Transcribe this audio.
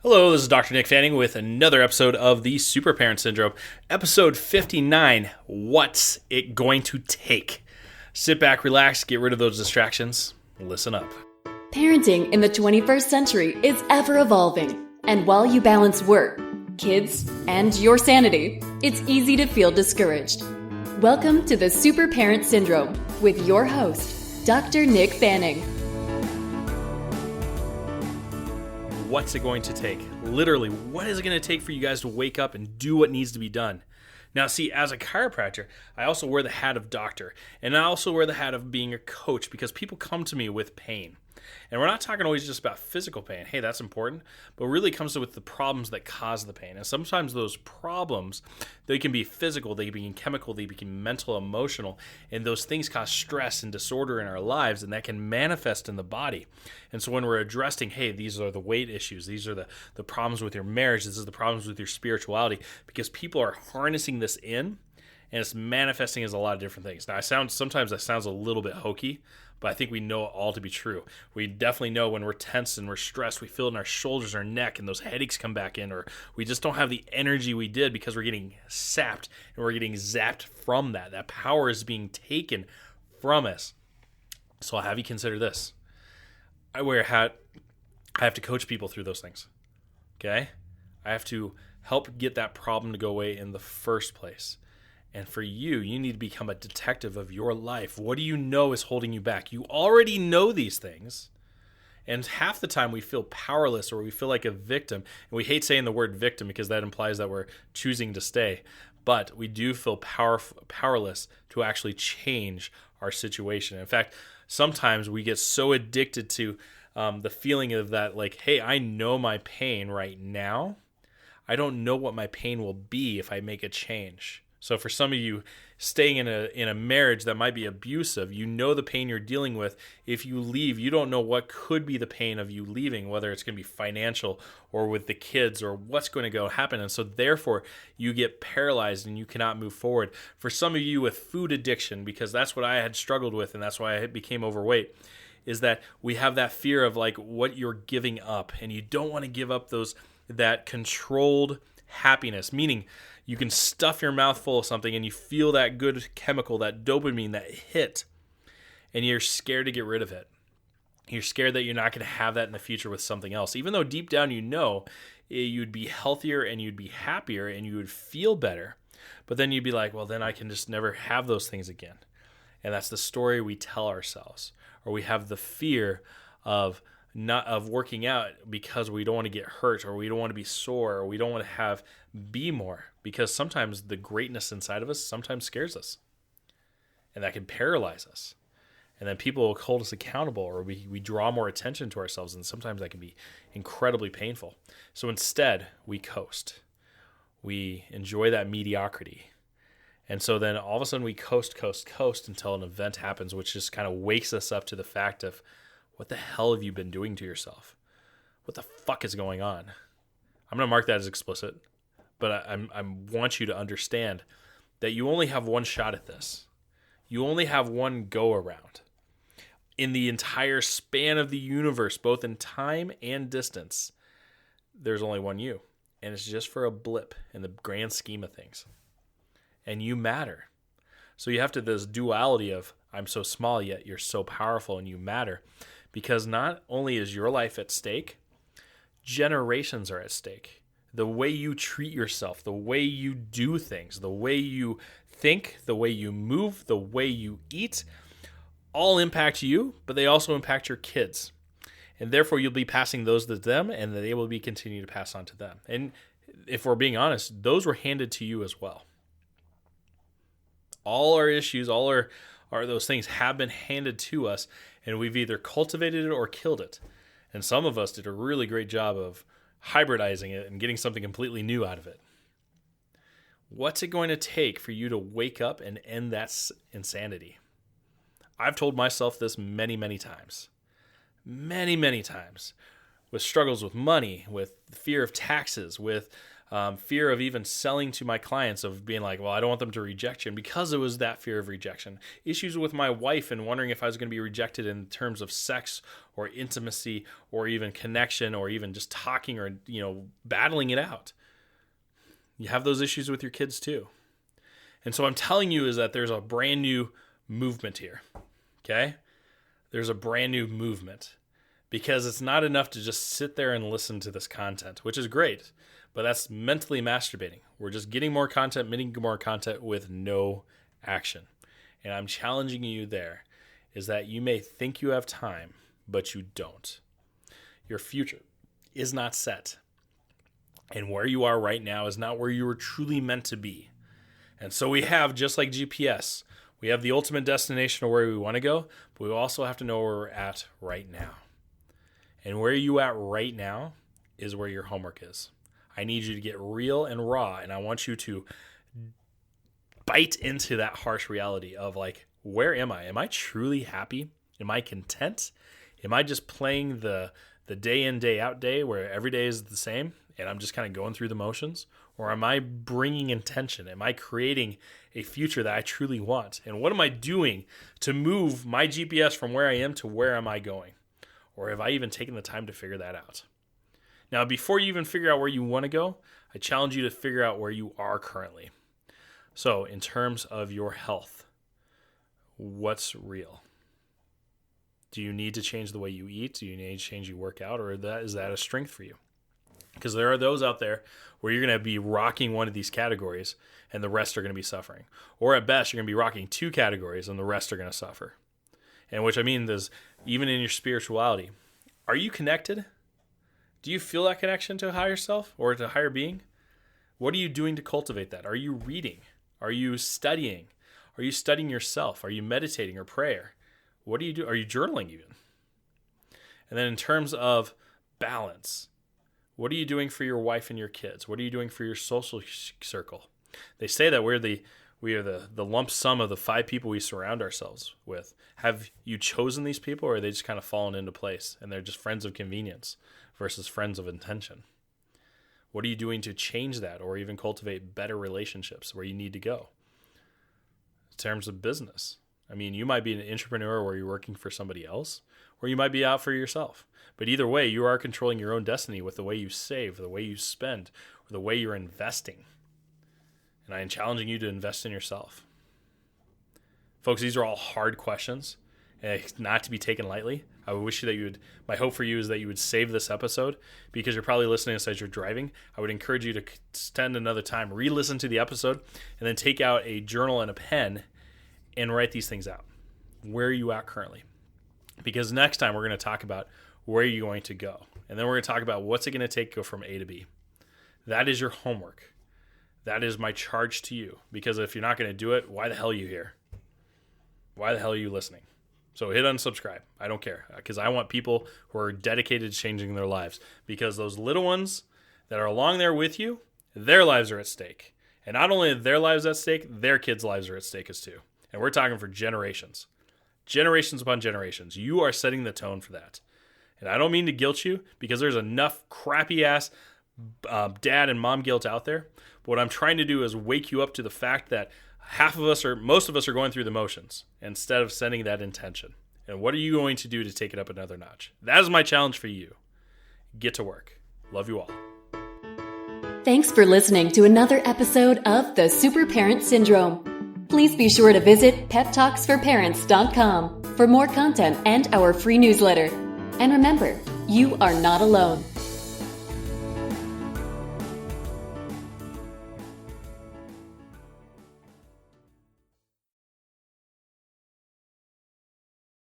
Hello, this is Dr. Nick Fanning with another episode of the Super Parent Syndrome, episode 59, What's It Going to Take? Sit back, relax, get rid of those distractions, listen up. Parenting in the 21st century is ever evolving, and while you balance work, kids, and your sanity, it's easy to feel discouraged. Welcome to the Super Parent Syndrome with your host, Dr. Nick Fanning. What's it going to take? Literally, what is it going to take for you guys to wake up and do what needs to be done? Now, see, as a chiropractor, I also wear the hat of doctor, and I also wear the hat of being a coach because people come to me with pain. And we're not talking always just about physical pain. Hey, that's important, but really comes with the problems that cause the pain. And sometimes those problems, they can be physical, they can be chemical, they can be mental, emotional, and those things cause stress and disorder in our lives, and that can manifest in the body. And so when we're addressing, hey, these are the weight issues, these are the problems with your marriage, this is the problems with your spirituality, because people are harnessing this in, and it's manifesting as a lot of different things. Now, sometimes that sounds a little bit hokey, but I think we know it all to be true. We definitely know when we're tense and we're stressed, we feel it in our shoulders, our neck, and those headaches come back in, or we just don't have the energy we did because we're getting sapped and we're getting zapped from that. That power is being taken from us. So I'll have you consider this. I wear a hat. I have to coach people through those things. Okay? I have to help get that problem to go away in the first place. And for you, you need to become a detective of your life. What do you know is holding you back? You already know these things. And half the time we feel powerless or we feel like a victim. And we hate saying the word victim because that implies that we're choosing to stay. But we do feel powerless to actually change our situation. In fact, sometimes we get so addicted to the feeling of that, like, hey, I know my pain right now. I don't know what my pain will be if I make a change. So for some of you staying in a marriage that might be abusive, you know the pain you're dealing with. If you leave, you don't know what could be the pain of you leaving, whether it's going to be financial or with the kids or what's going to go happen. And so therefore, you get paralyzed and you cannot move forward. For some of you with food addiction, because that's what I had struggled with and that's why I became overweight, is that we have that fear of like what you're giving up. And you don't want to give up that controlled happiness, meaning you can stuff your mouth full of something and you feel that good chemical, that dopamine, that hit, and you're scared to get rid of it. You're scared that you're not going to have that in the future with something else, even though deep down you know you'd be healthier and you'd be happier and you would feel better. But then you'd be like, well, then I can just never have those things again. And that's the story we tell ourselves. Or we have the fear of working out because we don't want to get hurt, or we don't want to be sore, or we don't want to be more, because sometimes the greatness inside of us sometimes scares us, and that can paralyze us. And then people will hold us accountable, or we draw more attention to ourselves, and sometimes that can be incredibly painful. So instead, we coast. We enjoy that mediocrity. And so then all of a sudden we coast until an event happens, which just kind of wakes us up to the fact of, what the hell have you been doing to yourself? What the fuck is going on? I'm going to mark that as explicit, but I want you to understand that you only have one shot at this. You only have one go around. In the entire span of the universe, both in time and distance, there's only one you. And it's just for a blip in the grand scheme of things. And you matter. So you have this duality of, I'm so small, yet you're so powerful and you matter. Because not only is your life at stake, generations are at stake. The way you treat yourself, the way you do things, the way you think, the way you move, the way you eat, all impact you, but they also impact your kids. And therefore, you'll be passing those to them, and they will be continuing to pass on to them. And if we're being honest, those were handed to you as well. All our issues, all our those things have been handed to us, and we've either cultivated it or killed it. And some of us did a really great job of hybridizing it and getting something completely new out of it. What's it going to take for you to wake up and end that insanity? I've told myself this many, many times. Many, many times. With struggles with money, with the fear of taxes, with fear of even selling to my clients, of being like, well, I don't want them to reject you. And because it was that fear of rejection, issues with my wife and wondering if I was going to be rejected in terms of sex or intimacy or even connection or even just talking or, battling it out. You have those issues with your kids too. And so I'm telling you is that there's a brand new movement here. Okay? There's a brand new movement, because it's not enough to just sit there and listen to this content, which is great. But that's mentally masturbating. We're just getting more content with no action. And I'm challenging you there is that you may think you have time, but you don't. Your future is not set. And where you are right now is not where you were truly meant to be. And so we have, just like GPS, we have the ultimate destination of where we want to go, but we also have to know where we're at right now. And where you at right now is where your homework is. I need you to get real and raw, and I want you to bite into that harsh reality of like, where am I? Am I truly happy? Am I content? Am I just playing the day in, day out day where every day is the same and I'm just kind of going through the motions? Or am I bringing intention? Am I creating a future that I truly want? And what am I doing to move my GPS from where I am to where am I going? Or have I even taken the time to figure that out? Now, before you even figure out where you want to go, I challenge you to figure out where you are currently. So, in terms of your health, what's real? Do you need to change the way you eat? Do you need to change your workout? Or is that a strength for you? Because there are those out there where you're going to be rocking one of these categories and the rest are going to be suffering. Or at best, you're going to be rocking two categories and the rest are going to suffer. And which I mean is, even in your spirituality, are you connected? Do you feel that connection to a higher self or to a higher being? What are you doing to cultivate that? Are you reading? Are you studying? Are you studying yourself? Are you meditating or prayer? What do you do? Are you journaling even? And then in terms of balance, what are you doing for your wife and your kids? What are you doing for your social circle? They say that we are the lump sum of the 5 people we surround ourselves with. Have you chosen these people, or are they just kind of fallen into place and they're just friends of convenience versus friends of intention? What are you doing to change that or even cultivate better relationships where you need to go? In terms of business, I mean, you might be an entrepreneur where you're working for somebody else, or you might be out for yourself. But either way, you are controlling your own destiny with the way you save, the way you spend, or the way you're investing. And I am challenging you to invest in yourself. Folks, these are all hard questions, and not to be taken lightly. I would wish that my hope for you is that you would save this episode, because you're probably listening as you're driving. I would encourage you to spend another time, re-listen to the episode, and then take out a journal and a pen and write these things out. Where are you at currently? Because next time we're going to talk about where you're going to go. And then we're going to talk about what's it going to take to go from A to B. That is your homework. That is my charge to you. Because if you're not going to do it, why the hell are you here? Why the hell are you listening? So hit unsubscribe. I don't care. Because I want people who are dedicated to changing their lives. Because those little ones that are along there with you, their lives are at stake. And not only are their lives at stake, their kids' lives are at stake as too. And we're talking for generations. Generations upon generations. You are setting the tone for that. And I don't mean to guilt you, because there's enough crappy ass dad and mom guilt out there. But what I'm trying to do is wake you up to the fact that most of us are going through the motions instead of setting that intention. And what are you going to do to take it up another notch? That is my challenge for you. Get to work. Love you all. Thanks for listening to another episode of The Super Parent Syndrome. Please be sure to visit peptalksforparents.com for more content and our free newsletter. And remember, you are not alone.